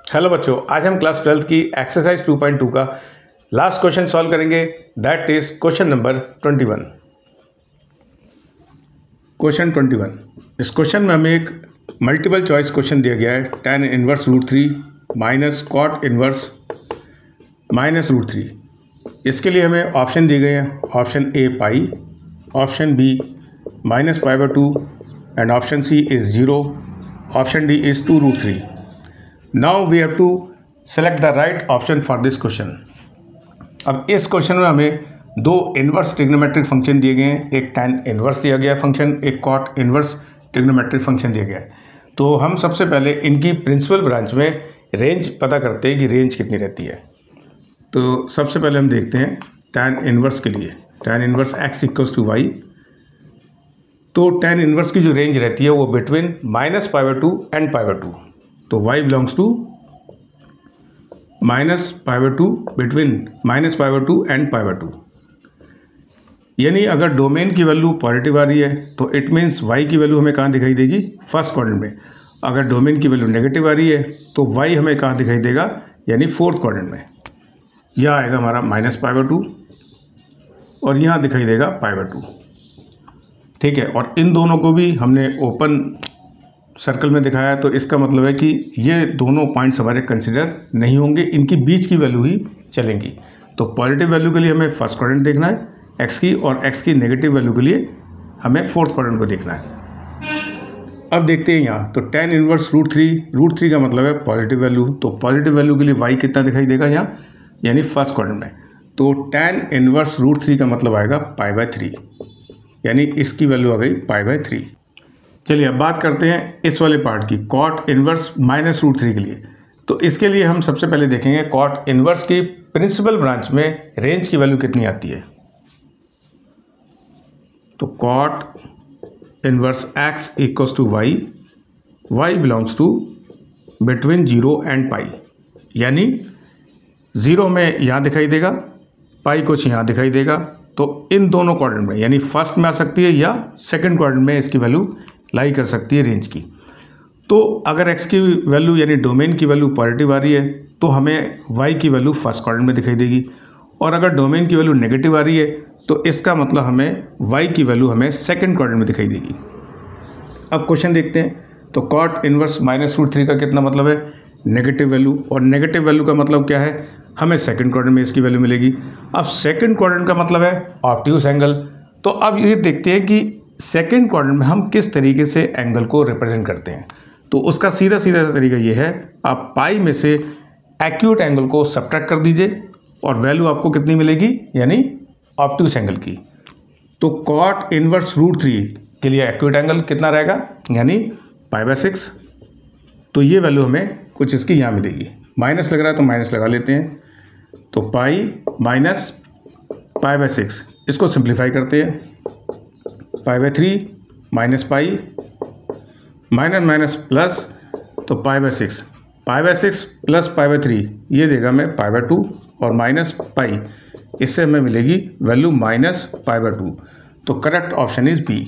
Hello बच्चों, आज हम क्लास 12th की एक्सरसाइज 2.2 का लास्ट क्वेश्चन सॉल्व करेंगे। That is question number 21। Question 21, इस क्वेश्चन में हमें एक मल्टीपल चॉइस क्वेश्चन दिया गया है। tan inverse √3 minus cot inverse minus √3। इसके लिए हमें ऑप्शन दिए गए हैं। Option A pi, option B -π/2 and option C is 0, option D is 2√3। Now we have to select the right option for this question। अब इस क्वेश्चन में हमें दो इन्वर्स ट्रिग्नोमेट्रिक फंक्शन दिए गए हैं। एक tan इन्वर्स दिया गया फंक्शन, एक cot इन्वर्स ट्रिग्नोमेट्रिक फंक्शन दिया गया है। तो हम सबसे पहले इनकी प्रिंसिपल ब्रांच में रेंज पता करते हैं कि रेंज कितनी रहती है। तो सबसे पहले हम देखते हैं tan इन्वर्स के लिए, tan इन्वर्स x = y। तो tan इन्वर्स की जो रेंज रहती है वो बिटवीन -π/2 एंड π/2। तो y belongs to -π/2, between -π/2 and π/2। यानी अगर डोमेन की वैल्यू पॉजिटिव आ रही है तो इट मीन्स y की वैल्यू हमें कहाँ दिखाई देगी? फर्स्ट क्वाड्रेंट में। अगर डोमेन की वैल्यू नेगेटिव आ रही है तो y हमें कहाँ दिखाई देगा? यानी फोर्थ क्वाड्रेंट में। यह आएगा हमारा -π/2 और यहाँ दिखाई देगा π/2। ठीक है, और इन दोनों को भी हमने ओपन सर्कल में दिखाया, तो इसका मतलब है कि ये दोनों पॉइंट्स हमारे कंसिडर नहीं होंगे, इनकी बीच की वैल्यू ही चलेंगी। तो पॉजिटिव वैल्यू के लिए हमें फर्स्ट क्वाड्रेंट देखना है x की, और x की नेगेटिव वैल्यू के लिए हमें फोर्थ क्वाड्रेंट को देखना है। अब देखते हैं यहाँ, तो tan इनवर्स √3 का मतलब है पॉजिटिव वैल्यू। तो पॉजिटिव वैल्यू के लिए y कितना दिखाई देगा यहाँ? यानी फर्स्ट क्वाड्रेंट में। तो tan इनवर्स √3 का मतलब आएगा π/3, यानी इसकी वैल्यू आ गई π/3। चलिए अब बात करते हैं इस वाले पार्ट की, कॉट इनवर्स माइनस √3 के लिए। तो इसके लिए हम सबसे पहले देखेंगे कॉट इनवर्स की प्रिंसिपल ब्रांच में रेंज की वैल्यू कितनी आती है। तो cot inverse x = y belongs to between 0 and pi. यानी 0 में यहाँ दिखाई देगा, पाई कुछ यहाँ दिखाई देगा। तो इन दोनों क्वाड्रेंट में, यानी फर्स्ट में आ सकती है या सेकंड क्वाड्रेंट में इसकी वैल्यू लाई कर सकती है रेंज की। तो अगर x की वैल्यू यानी डोमेन की वैल्यू पॉजिटिव आ रही है तो हमें y की वैल्यू फर्स्ट क्वाड्रेंट में दिखाई देगी, और अगर डोमेन की वैल्यू नेगेटिव आ रही है तो इसका मतलब हमें y की वैल्यू हमें सेकंड क्वाड्रेंट में दिखाई देगी। अब क्वेश्चन देखते हैं। तो कॉट इनवर्स -√3 का कितना मतलब है? नेगेटिव वैल्यू, और नेगेटिव वैल्यू का मतलब क्या है? हमें सेकंड क्वाड्रेंट में इसकी वैल्यू मिलेगी। अब सेकंड क्वाड्रेंट का मतलब है ऑब्ट्यूस एंगल। तो अब ये देखते हैं कि सेकंड क्वाड्रेंट में हम किस तरीके से एंगल को रिप्रेजेंट करते हैं। तो उसका सीधा तरीका ये है, आप पाई में से एक्यूट एंगल को सब्ट्रैक्ट कर दीजिए और वैल्यू आपको कितनी मिलेगी? यानी ऑब्ट्यूस एंगल की। तो कॉट इनवर्स √3 के लिए एक्यूट एंगल कितना रहेगा? यानी π/6। तो ये वैल्यू हमें कुछ इसकी यहाँ मिलेगी। माइनस लग रहा है तो माइनस लगा लेते हैं। तो पाई माइनस π/6, इसको सिंप्लीफाई करते हैं। π/3 minus pi minus minus plus, तो π/6 प्लस π/3 ये देगा हमें π/2 और माइनस पाई, इससे हमें मिलेगी वैल्यू -π/2। तो करेक्ट ऑप्शन इज बी।